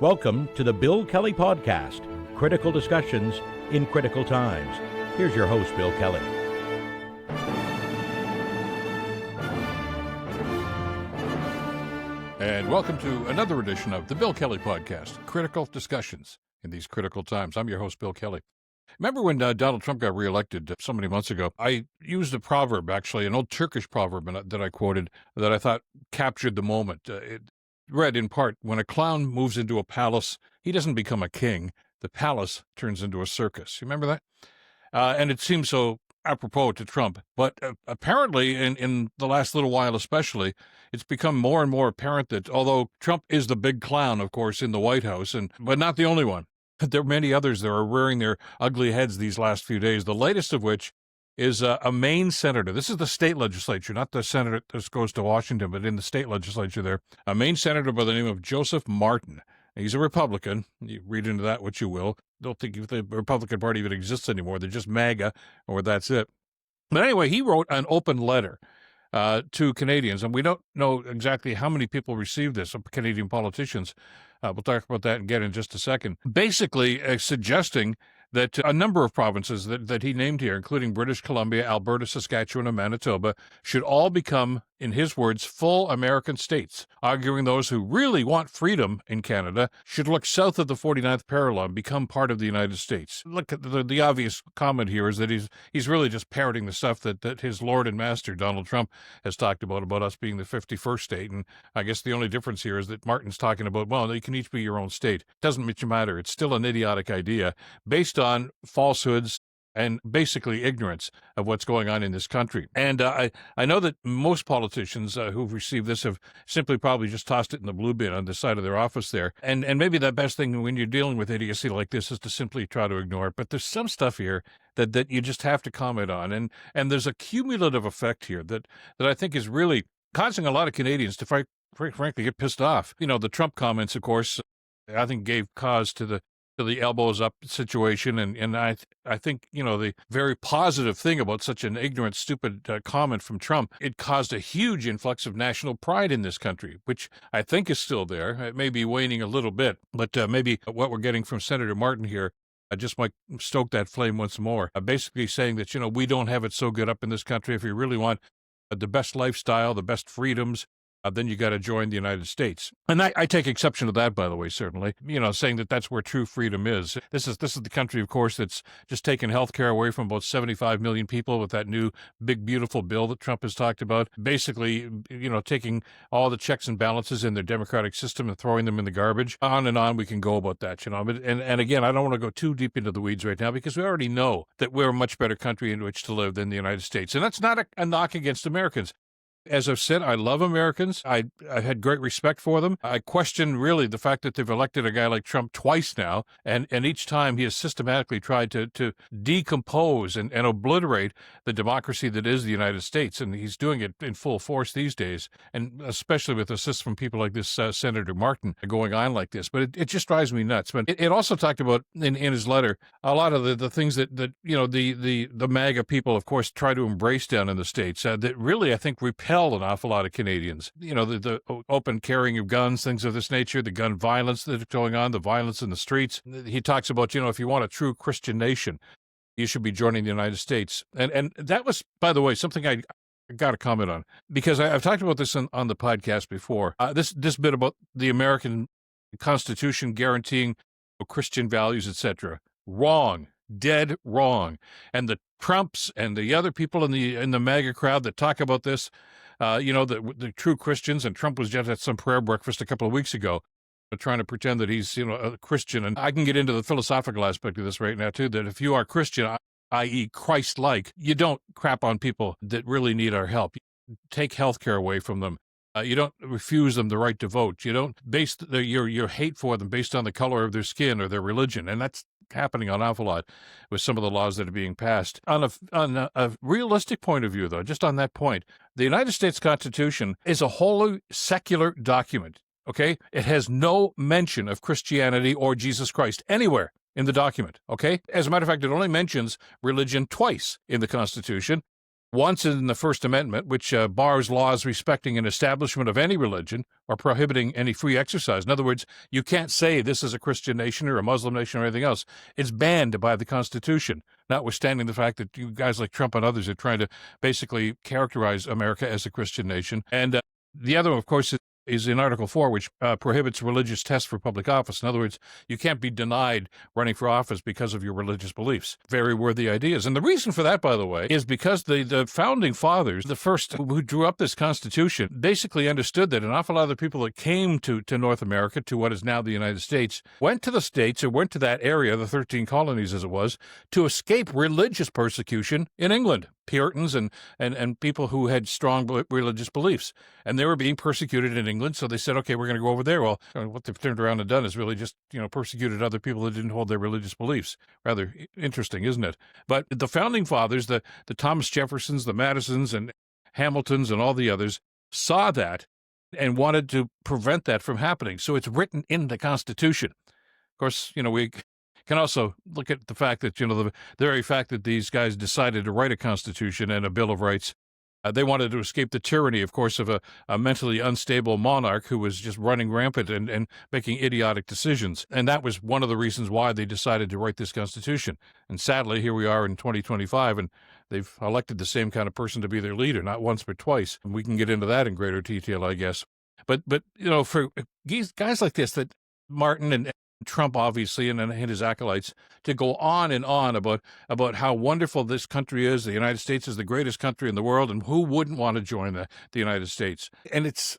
Welcome to the Bill Kelly Podcast, critical discussions in critical times. Here's your host, Bill Kelly. And welcome to another edition of the Bill Kelly Podcast, critical discussions in these critical times. I'm your host, Bill Kelly. Remember when Donald Trump got reelected so many months ago? I used a proverb, actually, an old Turkish proverb that I quoted that I thought captured the moment. It read in part, when a clown moves into a palace, he doesn't become a king. The palace turns into a circus. You remember that? And it seems so apropos to Trump. But apparently, in the last little while especially, it's become more and more apparent that although Trump is the big clown, of course, in the White House, but not the only one, there are many others that are rearing their ugly heads these last few days, the latest of which is a Maine senator. This is the state legislature, not the senator that goes to Washington, but in the state legislature there. A Maine senator by the name of Joseph Martin. He's a Republican. You read into that what you will. Don't think the Republican Party even exists anymore. They're just MAGA, or that's it. But anyway, he wrote an open letter to Canadians, and we don't know exactly how many people received this, Canadian politicians. We'll talk about that again in just a second. Basically suggesting that a number of provinces that he named here, including British Columbia, Alberta, Saskatchewan, and Manitoba, should all become, in his words, full American states, arguing those who really want freedom in Canada should look south of the 49th parallel and become part of the United States. Look, at the obvious comment here is that he's really just parroting the stuff that his lord and master, Donald Trump, has talked about us being the 51st state. And I guess the only difference here is that Martin's talking about, well, you can each be your own state. Doesn't much matter. It's still an idiotic idea based on falsehoods and basically ignorance of what's going on in this country. And I know that most politicians who've received this have simply probably just tossed it in the blue bin on the side of their office there. And maybe the best thing when you're dealing with idiocy like this is to simply try to ignore it. But there's some stuff here that you just have to comment on. And there's a cumulative effect here that I think is really causing a lot of Canadians to frankly get pissed off. You know, the Trump comments, of course, I think gave cause to the elbows up situation. And I think, you know, the very positive thing about such an ignorant, stupid comment from Trump, it caused a huge influx of national pride in this country, which I think is still there. It may be waning a little bit, but maybe what we're getting from Senator Martin here just might stoke that flame once more. Basically saying that, you know, we don't have it so good up in this country. If you really want the best lifestyle, the best freedoms, then you got to join the United States. And I take exception to that, by the way, certainly, you know, saying that that's where true freedom is. This is the country, of course, that's just taken health care away from about 75 million people with that new big, beautiful bill that Trump has talked about. Basically, you know, taking all the checks and balances in their democratic system and throwing them in the garbage. On and on we can go about that, you know. And again, I don't want to go too deep into the weeds right now because we already know that we're a much better country in which to live than the United States. And that's not a knock against Americans. As I've said, I love Americans. I had great respect for them. I question really the fact that they've elected a guy like Trump twice now, and each time he has systematically tried to decompose and obliterate the democracy that is the United States, and he's doing it in full force these days, and especially with assist from people like this Senator Martin going on like this. But it just drives me nuts. But it also talked about, in his letter, a lot of the things that you know, the MAGA people, of course, try to embrace down in the States that really, I think, repel an awful lot of Canadians. You know, the open carrying of guns, things of this nature, the gun violence that's going on, the violence in the streets. He talks about, you know, if you want a true Christian nation, you should be joining the United States. And that was, by the way, something I got to comment on, because I've talked about this on the podcast before. This bit about the American Constitution guaranteeing Christian values, etc. Wrong. Dead wrong. And the Trumps and the other people in the MAGA crowd that talk about this, you know, the true Christians, and Trump was just at some prayer breakfast a couple of weeks ago, trying to pretend that he's, you know, a Christian. And I can get into the philosophical aspect of this right now, too, that if you are Christian, i.e. Christ-like, you don't crap on people that really need our help. You take health care away from them. You don't refuse them the right to vote. You don't base your hate for them based on the color of their skin or their religion. And that's happening an awful lot with some of the laws that are being passed. On a realistic point of view, though, just on that point, the United States Constitution is a wholly secular document, okay? It has no mention of Christianity or Jesus Christ anywhere in the document, okay? As a matter of fact, it only mentions religion twice in the Constitution. Once in the First Amendment, which bars laws respecting an establishment of any religion or prohibiting any free exercise. In other words, you can't say this is a Christian nation or a Muslim nation or anything else. It's banned by the Constitution, notwithstanding the fact that you guys like Trump and others are trying to basically characterize America as a Christian nation. And the other, of course, is in Article 4, which prohibits religious tests for public office. In other words, you can't be denied running for office because of your religious beliefs. Very worthy ideas. And the reason for that, by the way, is because the founding fathers, the first who drew up this Constitution, basically understood that an awful lot of the people that came to North America, to what is now the United States, went to the States or went to that area, the 13 colonies as it was, to escape religious persecution in England. Puritans and people who had strong religious beliefs. And they were being persecuted in England, so they said, okay, we're going to go over there. Well, what they've turned around and done is really just, persecuted other people that didn't hold their religious beliefs. Rather interesting, isn't it? But the founding fathers, the Thomas Jeffersons, the Madisons, and Hamiltons, and all the others, saw that and wanted to prevent that from happening. So it's written in the Constitution. Of course, we can also look at the fact that, the very fact that these guys decided to write a Constitution and a Bill of Rights, they wanted to escape the tyranny, of course, of a mentally unstable monarch who was just running rampant and making idiotic decisions. And that was one of the reasons why they decided to write this Constitution. And sadly, here we are in 2025, and they've elected the same kind of person to be their leader, not once but twice. And we can get into that in greater detail, I guess. But for guys like this, that Martin and Trump, obviously, and his acolytes, to go on and on about how wonderful this country is. The United States is the greatest country in the world, and who wouldn't want to join the United States? And it's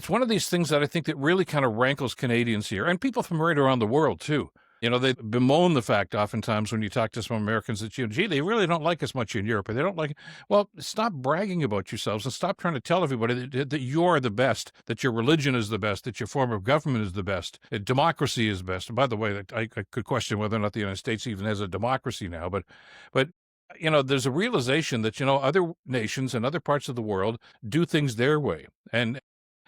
one of these things that I think that really kind of rankles Canadians here, and people from right around the world, too. They bemoan the fact oftentimes when you talk to some Americans that, gee, they really don't like us much in Europe, or they don't like. Well, stop bragging about yourselves and stop trying to tell everybody that you're the best, that your religion is the best, that your form of government is the best, that democracy is best. And by the way, I could question whether or not the United States even has a democracy now, but there's a realization that, other nations and other parts of the world do things their way. And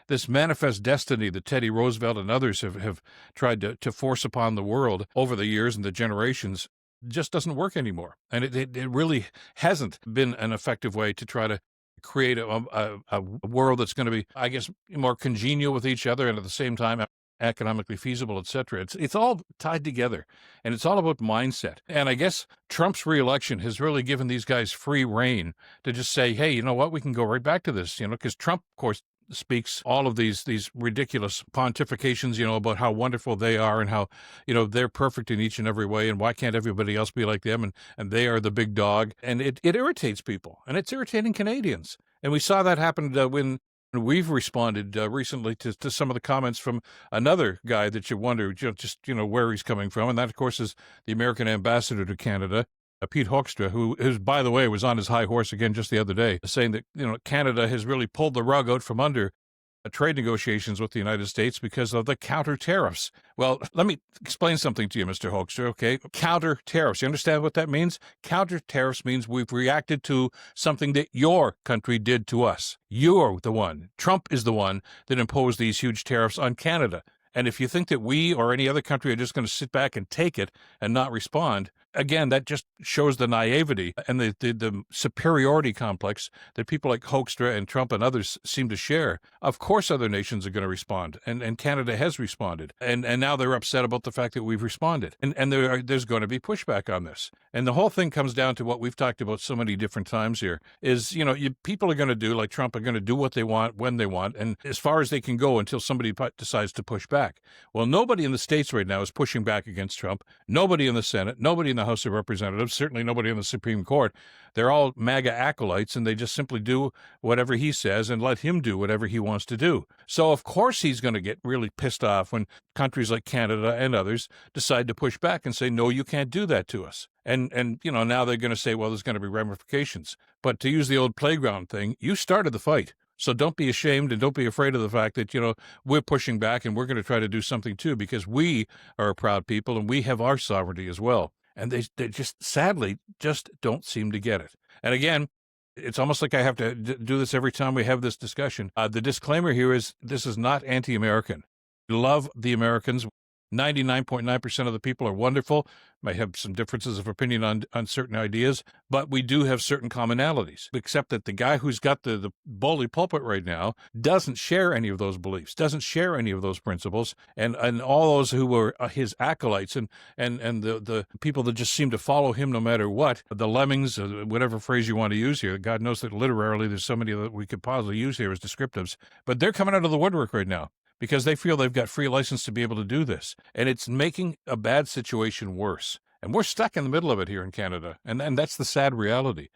this manifest destiny that Teddy Roosevelt and others have tried to force upon the world over the years and the generations just doesn't work anymore. And it really hasn't been an effective way to try to create a world that's going to be, I guess, more congenial with each other and at the same time economically feasible, etc. It's all tied together, and it's all about mindset. And I guess Trump's reelection has really given these guys free rein to just say, hey, you know what, we can go right back to this, because Trump, of course, speaks all of these ridiculous pontifications, about how wonderful they are and how, they're perfect in each and every way, and why can't everybody else be like them, and they are the big dog. And it irritates people, and it's irritating Canadians. And we saw that happen when we've responded recently to some of the comments from another guy that you wonder just where he's coming from. And that, of course, is the American ambassador to Canada, Pete Hoekstra, who, by the way, was on his high horse again just the other day, saying that, Canada has really pulled the rug out from under trade negotiations with the United States because of the counter tariffs. Well, let me explain something to you, Mr. Hoekstra, okay? Counter tariffs. You understand what that means? Counter tariffs means we've reacted to something that your country did to us. You're the one. Trump is the one that imposed these huge tariffs on Canada. And if you think that we or any other country are just going to sit back and take it and not respond, again, that just shows the naivety and the superiority complex that people like Hoekstra and Trump and others seem to share. Of course other nations are going to respond, and Canada has responded. And now they're upset about the fact that we've responded. And there's going to be pushback on this. And the whole thing comes down to what we've talked about so many different times here is, people are going to do, like Trump, are going to do what they want, when they want, and as far as they can go until somebody decides to push back. Well, nobody in the States right now is pushing back against Trump. Nobody in the Senate, nobody in the House of Representatives, certainly nobody in the Supreme Court. They're all MAGA acolytes, and they just simply do whatever he says and let him do whatever he wants to do. So, of course, he's going to get really pissed off when countries like Canada and others decide to push back and say, no, you can't do that to us. And now they're going to say, well, there's going to be ramifications. But to use the old playground thing, you started the fight. So don't be ashamed and don't be afraid of the fact that, we're pushing back and we're going to try to do something too, because we are a proud people and we have our sovereignty as well. And they just sadly just don't seem to get it. And again, it's almost like I have to do this every time we have this discussion. The disclaimer here is this is not anti-American. We love the Americans. 99.9% of the people are wonderful, might have some differences of opinion on certain ideas, but we do have certain commonalities, except that the guy who's got the bully pulpit right now doesn't share any of those beliefs, doesn't share any of those principles, and all those who were his acolytes and the people that just seem to follow him no matter what, the lemmings, whatever phrase you want to use here. God knows that literarily there's so many that we could possibly use here as descriptives, but they're coming out of the woodwork right now, because they feel they've got free license to be able to do this. And it's making a bad situation worse. And we're stuck in the middle of it here in Canada. And that's the sad reality.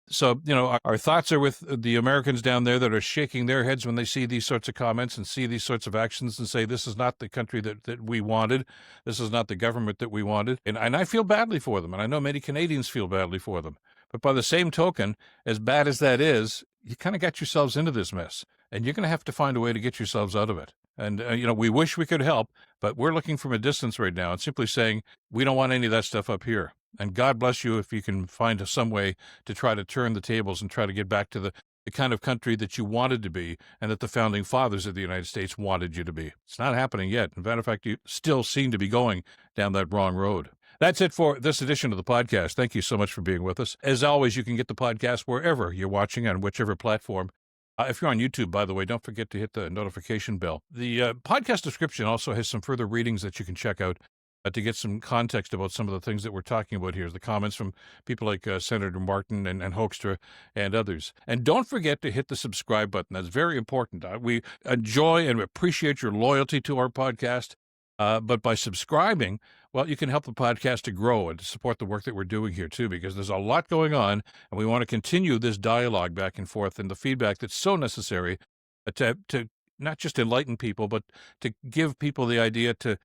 So, our thoughts are with the Americans down there that are shaking their heads when they see these sorts of comments and see these sorts of actions and say, this is not the country that we wanted. This is not the government that we wanted. And I feel badly for them. And I know many Canadians feel badly for them. But by the same token, as bad as that is, you kind of got yourselves into this mess. And you're going to have to find a way to get yourselves out of it. And, we wish we could help, but we're looking from a distance right now and simply saying, we don't want any of that stuff up here. And God bless you if you can find some way to try to turn the tables and try to get back to the kind of country that you wanted to be and that the founding fathers of the United States wanted you to be. It's not happening yet. In fact, you still seem to be going down that wrong road. That's it for this edition of the podcast. Thank you so much for being with us. As always, you can get the podcast wherever you're watching on whichever platform. If you're on YouTube, by the way, don't forget to hit the notification bell. The podcast description also has some further readings that you can check out to get some context about some of the things that we're talking about here. The comments from people like Senator Martin and Hoekstra and others. And don't forget to hit the subscribe button. That's very important. We enjoy and appreciate your loyalty to our podcast. But by subscribing, well, you can help the podcast to grow and to support the work that we're doing here, too, because there's a lot going on, and we want to continue this dialogue back and forth and the feedback that's so necessary to not just enlighten people, but to give people the idea to,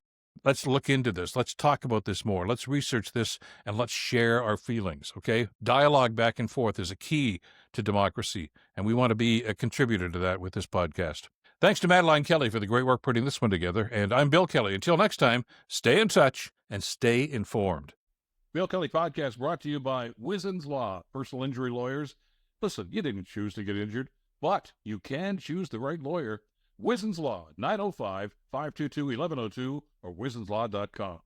let's look into this, let's talk about this more, let's research this, and let's share our feelings, okay? Dialogue back and forth is a key to democracy, and we want to be a contributor to that with this podcast. Thanks to Madeline Kelly for the great work putting this one together, and I'm Bill Kelly. Until next time, stay in touch and stay informed. Bill Kelly Podcast brought to you by Wizen's Law, personal injury lawyers. Listen, you didn't choose to get injured, but you can choose the right lawyer. Wizen's Law, 905-522-1102 or wizenslaw.com.